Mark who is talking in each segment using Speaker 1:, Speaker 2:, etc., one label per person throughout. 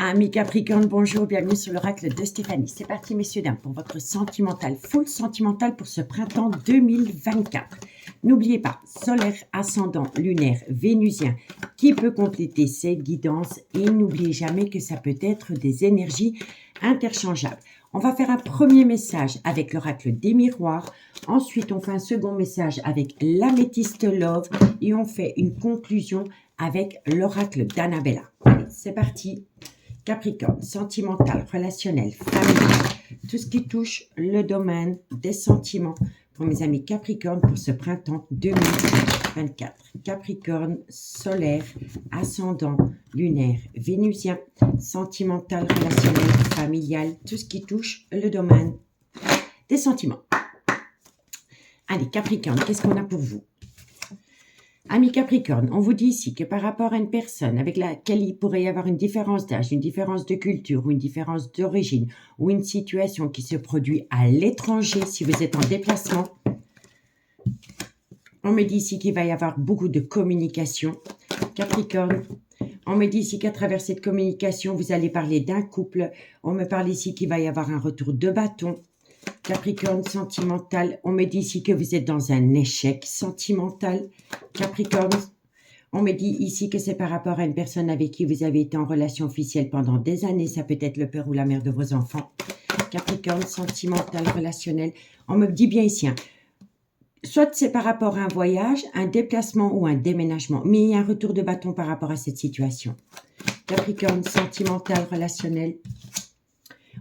Speaker 1: Amis Capricorne, bonjour, bienvenue sur l'oracle de Stéphanie. C'est parti, messieurs, dames, pour votre sentimental, full sentimental pour ce printemps 2024. N'oubliez pas, solaire, ascendant, lunaire, vénusien, qui peut compléter cette guidance. Et n'oubliez jamais que ça peut être des énergies interchangeables. On va faire un premier message avec l'oracle des miroirs. Ensuite, on fait un second message avec l'améthyste love. Et on fait une conclusion avec l'oracle d'Annabella. Allez, c'est parti. Capricorne, sentimental, relationnel, familial, tout ce qui touche le domaine des sentiments pour mes amis Capricorne pour ce printemps 2024. Capricorne, solaire, ascendant, lunaire, vénusien, sentimental, relationnel, familial, tout ce qui touche le domaine des sentiments. Allez, Capricorne, qu'est-ce qu'on a pour vous? Amis Capricorne, on vous dit ici que par rapport à une personne avec laquelle il pourrait y avoir une différence d'âge, une différence de culture ou une différence d'origine ou une situation qui se produit à l'étranger si vous êtes en déplacement, on me dit ici qu'il va y avoir beaucoup de communication. Capricorne, on me dit ici qu'à travers cette communication, vous allez parler d'un couple. On me parle ici qu'il va y avoir un retour de bâton. Capricorne, sentimental, on me dit ici que vous êtes dans un échec sentimental. Capricorne, on me dit ici que c'est par rapport à une personne avec qui vous avez été en relation officielle pendant des années. Ça peut être le père ou la mère de vos enfants. Capricorne, sentimental, relationnel. On me dit bien ici, soit c'est par rapport à un voyage, un déplacement ou un déménagement. Mais il y a un retour de bâton par rapport à cette situation. Capricorne, sentimental, relationnel.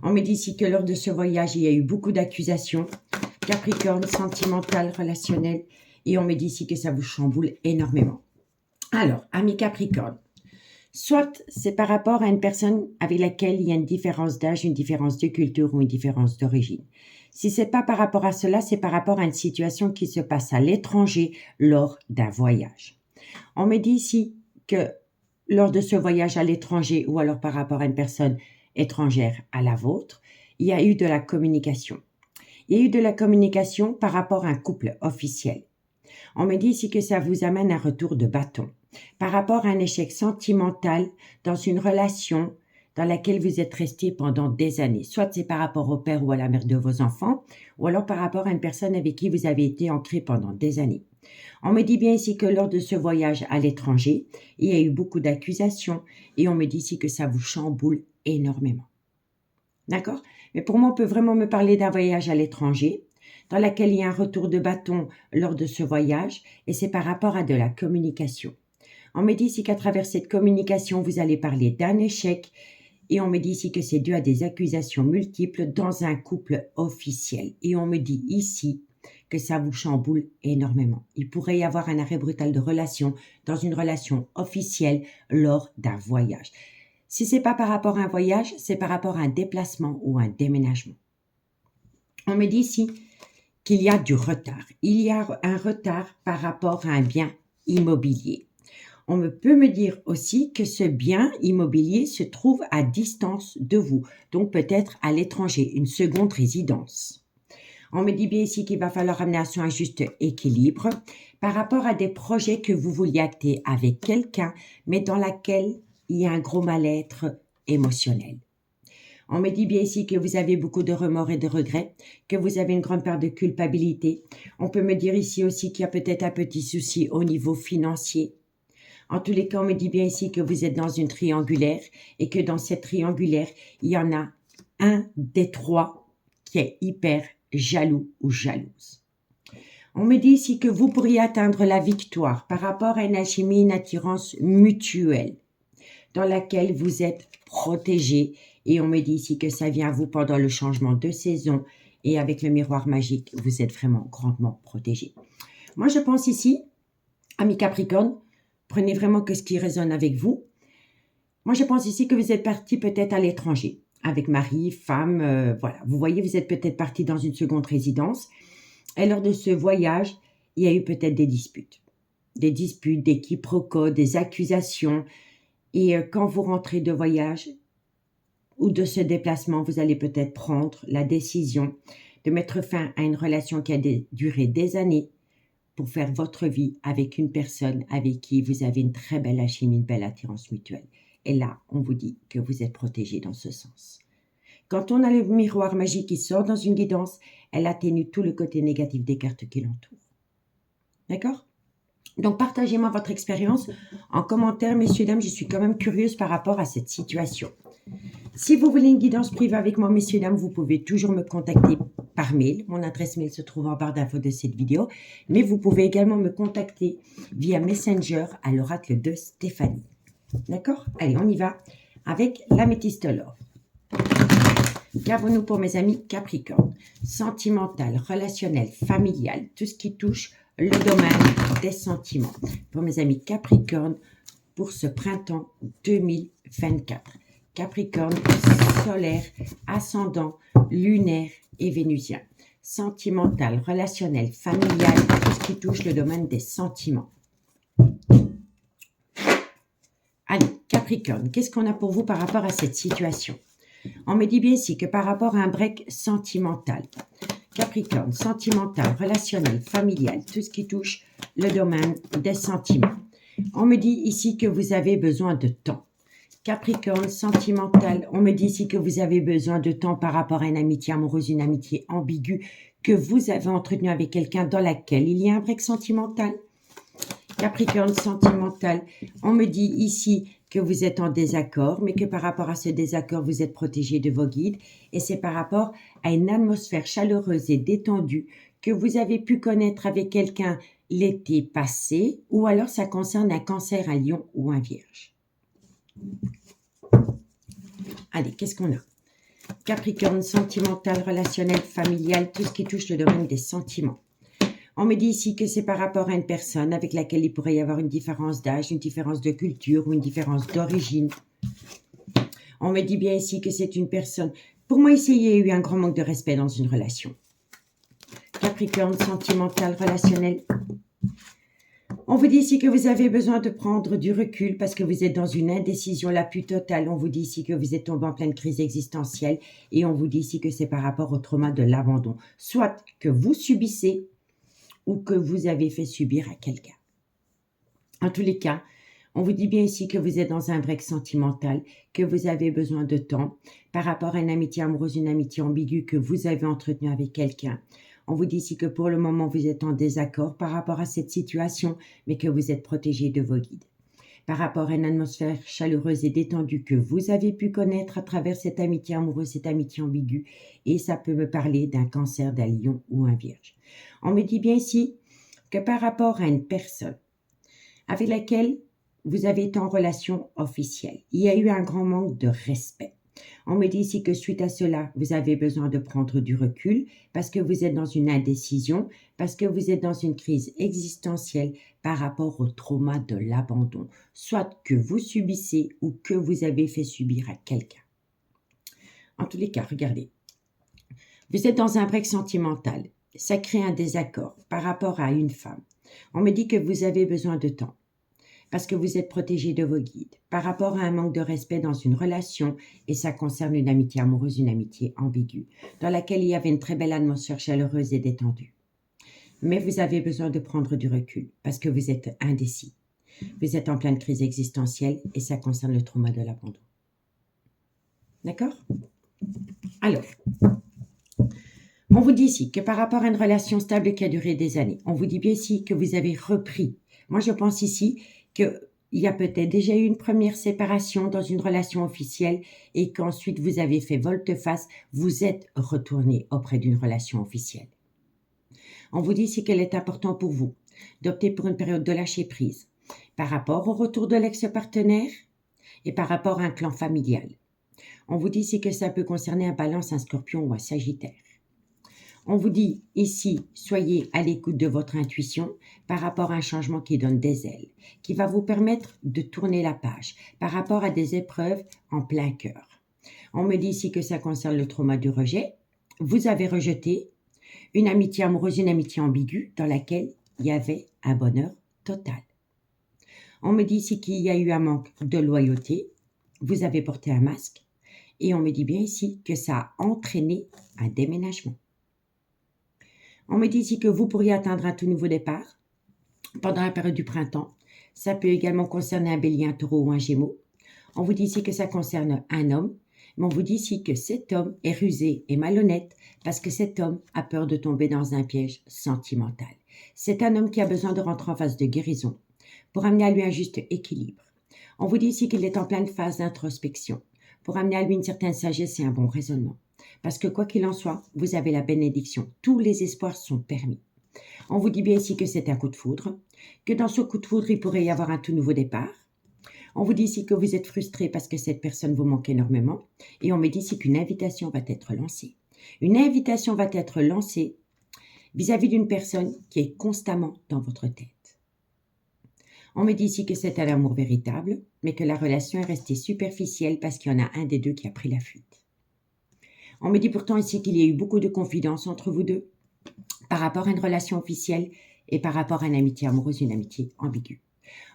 Speaker 1: On me dit ici que lors de ce voyage, il y a eu beaucoup d'accusations. Capricorne, sentimental, relationnel. Et on me dit ici que ça vous chamboule énormément. Alors, amis Capricorne, soit c'est par rapport à une personne avec laquelle il y a une différence d'âge, une différence de culture ou une différence d'origine. Si ce n'est pas par rapport à cela, c'est par rapport à une situation qui se passe à l'étranger lors d'un voyage. On me dit ici que lors de ce voyage à l'étranger ou alors par rapport à une personne étrangère à la vôtre, il y a eu de la communication. Il y a eu de la communication par rapport à un couple officiel. On me dit ici que ça vous amène un retour de bâton par rapport à un échec sentimental dans une relation dans laquelle vous êtes resté pendant des années. Soit c'est par rapport au père ou à la mère de vos enfants, ou alors par rapport à une personne avec qui vous avez été ancré pendant des années. On me dit bien ici que lors de ce voyage à l'étranger, il y a eu beaucoup d'accusations et on me dit ici que ça vous chamboule énormément. D'accord? Mais pour moi, on peut vraiment me parler d'un voyage à l'étranger dans lequel il y a un retour de bâton lors de ce voyage et c'est par rapport à de la communication. On me dit ici qu'à travers cette communication, vous allez parler d'un échec et on me dit ici que c'est dû à des accusations multiples dans un couple officiel. Et on me dit ici que ça vous chamboule énormément. Il pourrait y avoir un arrêt brutal de relation dans une relation officielle lors d'un voyage. Si ce n'est pas par rapport à un voyage, c'est par rapport à un déplacement ou un déménagement. On me dit ici qu'il y a du retard. Il y a un retard par rapport à un bien immobilier. On peut me dire aussi que ce bien immobilier se trouve à distance de vous, donc peut-être à l'étranger, une seconde résidence. On me dit bien ici qu'il va falloir amener à un juste équilibre par rapport à des projets que vous vouliez acter avec quelqu'un, mais dans laquelle il y a un gros mal-être émotionnel. On me dit bien ici que vous avez beaucoup de remords et de regrets, que vous avez une grande part de culpabilité. On peut me dire ici aussi qu'il y a peut-être un petit souci au niveau financier. En tous les cas, on me dit bien ici que vous êtes dans une triangulaire et que dans cette triangulaire, il y en a un des trois qui est hyper jaloux ou jalouse. On me dit ici que vous pourriez atteindre la victoire par rapport à une alchimie, une attirance mutuelle dans laquelle vous êtes protégé. Et on me dit ici que ça vient à vous pendant le changement de saison. Et avec le miroir magique, vous êtes vraiment grandement protégé. Moi, je pense ici, amis Capricorne, prenez vraiment que ce qui résonne avec vous. Moi, je pense ici que vous êtes parti peut-être à l'étranger, avec mari, femme, voilà. Vous voyez, vous êtes peut-être parti dans une seconde résidence. Et lors de ce voyage, il y a eu peut-être des disputes, des quiproquos, des accusations. Et quand vous rentrez de voyage ou de ce déplacement, vous allez peut-être prendre la décision de mettre fin à une relation qui a duré des années pour faire votre vie avec une personne avec qui vous avez une très belle alchimie, une belle attirance mutuelle. Et là, on vous dit que vous êtes protégé dans ce sens. Quand on a le miroir magique qui sort dans une guidance, elle atténue tout le côté négatif des cartes qui l'entourent. D'accord? Donc, partagez-moi votre expérience en commentaire, messieurs, dames. Je suis quand même curieuse par rapport à cette situation. Si vous voulez une guidance privée avec moi, messieurs, dames, vous pouvez toujours me contacter par mail. Mon adresse mail se trouve en barre d'infos de cette vidéo. Mais vous pouvez également me contacter via Messenger à l'oracle de Stéphanie. D'accord? Allez, on y va avec l'améthyste Love. Qu'avons-nous pour mes amis Capricorne? Sentimental, relationnel, familial, tout ce qui touche le domaine des sentiments. Pour mes amis Capricorne, pour ce printemps 2024. Capricorne, solaire, ascendant, lunaire et vénusien. Sentimental, relationnel, familial, tout ce qui touche le domaine des sentiments. Allez, Capricorne, qu'est-ce qu'on a pour vous par rapport à cette situation? On me dit bien ici que par rapport à un break sentimental, Capricorne, sentimental, relationnel, familial, tout ce qui touche le domaine des sentiments. On me dit ici que vous avez besoin de temps. Capricorne, sentimental, on me dit ici que vous avez besoin de temps par rapport à une amitié amoureuse, une amitié ambiguë que vous avez entretenue avec quelqu'un dans laquelle il y a un break sentimental. Capricorne, sentimental, on me dit ici que vous êtes en désaccord, mais que par rapport à ce désaccord, vous êtes protégé de vos guides. Et c'est par rapport à une atmosphère chaleureuse et détendue que vous avez pu connaître avec quelqu'un l'été passé, ou alors ça concerne un cancer, un lion ou un vierge. Allez, qu'est-ce qu'on a? Capricorne, sentimental, relationnel, familial, tout ce qui touche le domaine des sentiments. On me dit ici que c'est par rapport à une personne avec laquelle il pourrait y avoir une différence d'âge, une différence de culture ou une différence d'origine. On me dit bien ici que c'est une personne... Pour moi, ici, il y a eu un grand manque de respect dans une relation. Capricorne, sentimental, relationnel. On vous dit ici que vous avez besoin de prendre du recul parce que vous êtes dans une indécision la plus totale. On vous dit ici que vous êtes tombé en pleine crise existentielle et on vous dit ici que c'est par rapport au trauma de l'abandon. Soit que vous subissez ou que vous avez fait subir à quelqu'un. En tous les cas, on vous dit bien ici que vous êtes dans un break sentimental, que vous avez besoin de temps par rapport à une amitié amoureuse, une amitié ambiguë que vous avez entretenue avec quelqu'un. On vous dit ici que pour le moment, vous êtes en désaccord par rapport à cette situation, mais que vous êtes protégé de vos guides. Par rapport à une atmosphère chaleureuse et détendue que vous avez pu connaître à travers cette amitié amoureuse, cette amitié ambiguë, et ça peut me parler d'un cancer, d'un lion ou un vierge. On me dit bien ici que par rapport à une personne avec laquelle vous avez été en relation officielle, il y a eu un grand manque de respect. On me dit ici que suite à cela, vous avez besoin de prendre du recul parce que vous êtes dans une indécision, parce que vous êtes dans une crise existentielle par rapport au trauma de l'abandon, soit que vous subissez ou que vous avez fait subir à quelqu'un. En tous les cas, regardez, vous êtes dans un break sentimental, ça crée un désaccord par rapport à une femme. On me dit que vous avez besoin de temps. Parce que vous êtes protégé de vos guides, par rapport à un manque de respect dans une relation, et ça concerne une amitié amoureuse, une amitié ambiguë, dans laquelle il y avait une très belle atmosphère chaleureuse et détendue. Mais vous avez besoin de prendre du recul, parce que vous êtes indécis. Vous êtes en pleine crise existentielle, et ça concerne le trauma de l'abandon. D'accord? Alors, on vous dit ici que par rapport à une relation stable qui a duré des années, on vous dit bien ici que vous avez repris. Moi, je pense ici qu'il y a peut-être déjà eu une première séparation dans une relation officielle et qu'ensuite vous avez fait volte-face, vous êtes retourné auprès d'une relation officielle. On vous dit ici qu'il est important pour vous d'opter pour une période de lâcher prise par rapport au retour de l'ex-partenaire et par rapport à un clan familial. On vous dit ici que ça peut concerner un Balance, un Scorpion ou un Sagittaire. On vous dit ici, soyez à l'écoute de votre intuition par rapport à un changement qui donne des ailes, qui va vous permettre de tourner la page par rapport à des épreuves en plein cœur. On me dit ici que ça concerne le trauma du rejet. Vous avez rejeté une amitié amoureuse, une amitié ambiguë dans laquelle il y avait un bonheur total. On me dit ici qu'il y a eu un manque de loyauté. Vous avez porté un masque et on me dit bien ici que ça a entraîné un déménagement. On me dit ici que vous pourriez atteindre un tout nouveau départ pendant la période du printemps. Ça peut également concerner un bélier, un taureau ou un gémeaux. On vous dit ici que ça concerne un homme, mais on vous dit ici que cet homme est rusé et malhonnête parce que cet homme a peur de tomber dans un piège sentimental. C'est un homme qui a besoin de rentrer en phase de guérison pour amener à lui un juste équilibre. On vous dit ici qu'il est en pleine phase d'introspection pour amener à lui une certaine sagesse et un bon raisonnement. Parce que quoi qu'il en soit, vous avez la bénédiction. Tous les espoirs sont permis. On vous dit bien ici que c'est un coup de foudre, que dans ce coup de foudre, il pourrait y avoir un tout nouveau départ. On vous dit ici que vous êtes frustré parce que cette personne vous manque énormément. Et on me dit ici qu'une invitation va être lancée. Une invitation va être lancée vis-à-vis d'une personne qui est constamment dans votre tête. On me dit ici que c'est un amour véritable, mais que la relation est restée superficielle parce qu'il y en a un des deux qui a pris la fuite. On me dit pourtant ici qu'il y a eu beaucoup de confidence entre vous deux par rapport à une relation officielle et par rapport à une amitié amoureuse, une amitié ambiguë.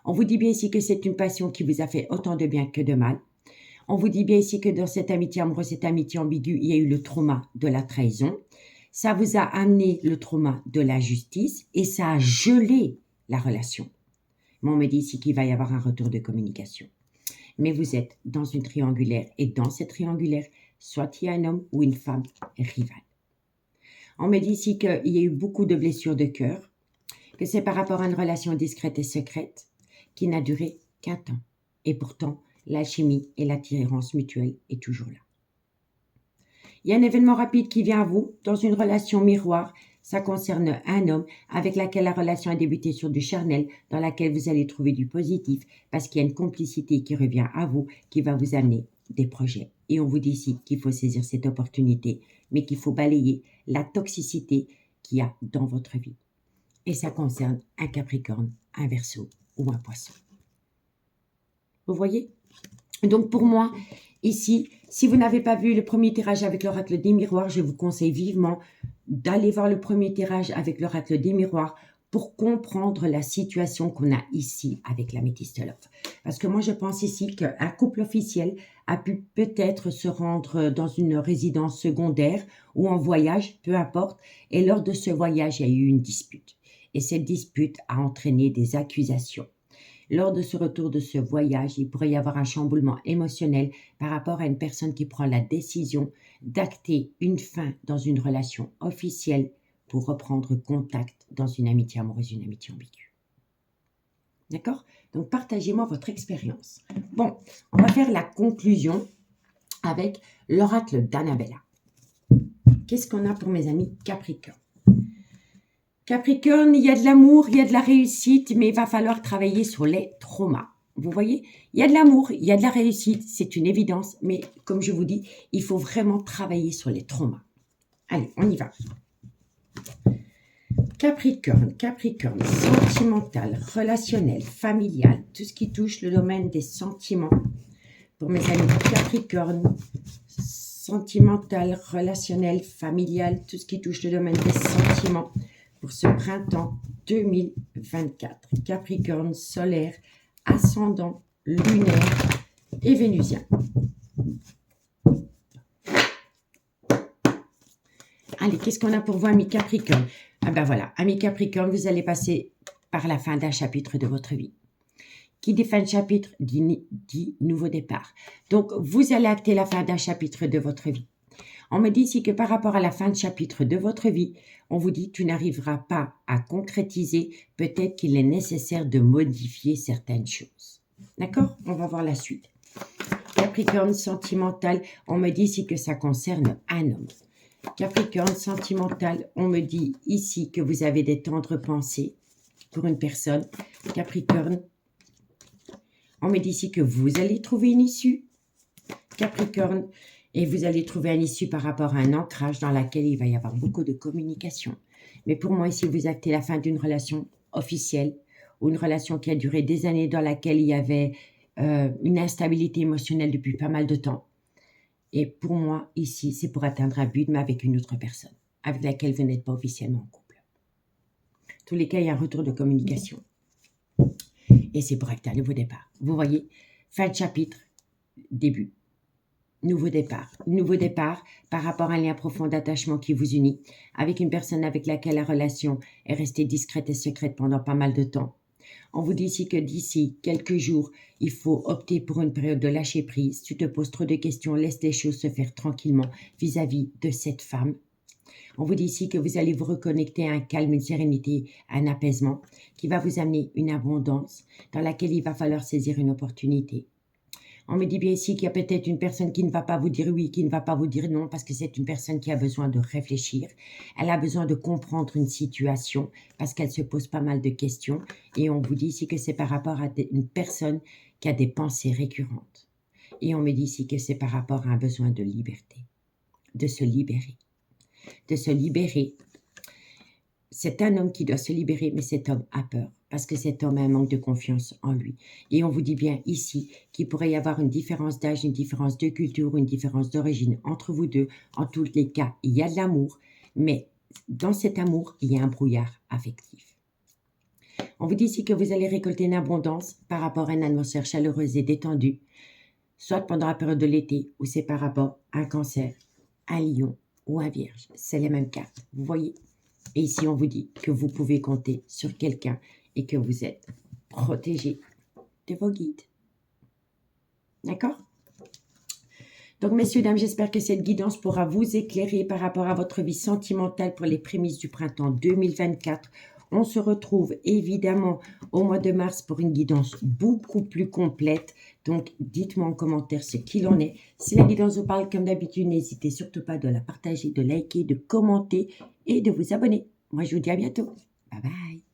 Speaker 1: On vous dit bien ici que c'est une passion qui vous a fait autant de bien que de mal. On vous dit bien ici que dans cette amitié amoureuse, cette amitié ambiguë, il y a eu le trauma de la trahison. Ça vous a amené le trauma de la justice et ça a gelé la relation. Mais on me dit ici qu'il va y avoir un retour de communication. Mais vous êtes dans une triangulaire et dans cette triangulaire, soit il y a un homme ou une femme rivale. On me dit ici qu'il y a eu beaucoup de blessures de cœur, que c'est par rapport à une relation discrète et secrète qui n'a duré qu'un temps. Et pourtant, l'alchimie et l'attirance mutuelle est toujours là. Il y a un événement rapide qui vient à vous dans une relation miroir. Ça concerne un homme avec lequel la relation a débuté sur du charnel, dans laquelle vous allez trouver du positif parce qu'il y a une complicité qui revient à vous, qui va vous amener des projets. Et on vous dit ici qu'il faut saisir cette opportunité, mais qu'il faut balayer la toxicité qu'il y a dans votre vie. Et ça concerne un Capricorne, un Verseau ou un Poisson. Vous voyez? Donc pour moi, ici, si vous n'avez pas vu le premier tirage avec l'oracle des miroirs, je vous conseille vivement d'aller voir le premier tirage avec l'oracle des miroirs pour comprendre la situation qu'on a ici avec la Métisse de Love. Parce que moi, je pense ici qu'un couple officiel a pu peut-être se rendre dans une résidence secondaire ou en voyage, peu importe. Et lors de ce voyage, il y a eu une dispute. Et cette dispute a entraîné des accusations. Lors de ce retour de ce voyage, il pourrait y avoir un chamboulement émotionnel par rapport à une personne qui prend la décision d'acter une fin dans une relation officielle pour reprendre contact dans une amitié amoureuse, une amitié ambiguë. D'accord? Donc, partagez-moi votre expérience. Bon, on va faire la conclusion avec l'oracle d'Annabella. Qu'est-ce qu'on a pour mes amis Capricorne? Capricorne, il y a de l'amour, il y a de la réussite, mais il va falloir travailler sur les traumas. Vous voyez, il y a de l'amour, il y a de la réussite, c'est une évidence, mais comme je vous dis, il faut vraiment travailler sur les traumas. Allez, on y va. Capricorne, sentimental, relationnel, familial, tout ce qui touche le domaine des sentiments. Pour mes amis Capricorne, sentimental, relationnel, familial, tout ce qui touche le domaine des sentiments. Pour ce printemps 2024. Capricorne, solaire, ascendant, lunaire et vénusien. Allez, qu'est-ce qu'on a pour vous, amis Capricorne? Ah ben voilà, amis Capricorne, vous allez passer par la fin d'un chapitre de votre vie. Qui dit fin de chapitre dit nouveau départ. Donc, vous allez acter la fin d'un chapitre de votre vie. On me dit ici que par rapport à la fin de chapitre de votre vie, on vous dit tu n'arriveras pas à concrétiser, peut-être qu'il est nécessaire de modifier certaines choses. D'accord? On va voir la suite. Capricorne sentimental, on me dit ici que ça concerne un homme. Capricorne sentimental, on me dit ici que vous avez des tendres pensées pour une personne. Capricorne, on me dit ici que vous allez trouver une issue. Capricorne, et vous allez trouver un issue par rapport à un ancrage dans laquelle il va y avoir beaucoup de communication. Mais pour moi, ici, vous actez la fin d'une relation officielle ou une relation qui a duré des années dans laquelle il y avait une instabilité émotionnelle depuis pas mal de temps. Et pour moi, ici, c'est pour atteindre un but, mais avec une autre personne, avec laquelle vous n'êtes pas officiellement en couple. En tous les cas, il y a un retour de communication. Et c'est pour acter un nouveau départ. Vous voyez, fin de chapitre, début. Nouveau départ par rapport à un lien profond d'attachement qui vous unit avec une personne avec laquelle la relation est restée discrète et secrète pendant pas mal de temps. On vous dit ici que d'ici quelques jours, il faut opter pour une période de lâcher prise. Tu te poses trop de questions, laisse les choses se faire tranquillement vis-à-vis de cette femme. On vous dit ici que vous allez vous reconnecter à un calme, une sérénité, un apaisement qui va vous amener une abondance dans laquelle il va falloir saisir une opportunité. On me dit bien ici qu'il y a peut-être une personne qui ne va pas vous dire oui, qui ne va pas vous dire non, parce que c'est une personne qui a besoin de réfléchir. Elle a besoin de comprendre une situation parce qu'elle se pose pas mal de questions. Et on vous dit ici que c'est par rapport à une personne qui a des pensées récurrentes. Et on me dit ici que c'est par rapport à un besoin de liberté, de se libérer. De se libérer. C'est un homme qui doit se libérer, mais cet homme a peur parce que cet homme a un manque de confiance en lui. Et on vous dit bien ici qu'il pourrait y avoir une différence d'âge, une différence de culture, une différence d'origine entre vous deux. En tous les cas, il y a de l'amour, mais dans cet amour, il y a un brouillard affectif. On vous dit ici que vous allez récolter une abondance par rapport à une atmosphère chaleureuse et détendue, soit pendant la période de l'été, ou c'est par rapport à un cancer, un lion ou un vierge. C'est les mêmes cartes, vous voyez. Et ici, on vous dit que vous pouvez compter sur quelqu'un et que vous êtes protégé de vos guides. D'accord? Donc, messieurs, dames, j'espère que cette guidance pourra vous éclairer par rapport à votre vie sentimentale pour les prémices du printemps 2024. On se retrouve évidemment au mois de mars pour une guidance beaucoup plus complète. Donc, dites-moi en commentaire ce qu'il en est. Si la guidance vous parle, comme d'habitude, n'hésitez surtout pas de la partager, de liker, de commenter et de vous abonner. Moi, je vous dis à bientôt. Bye bye.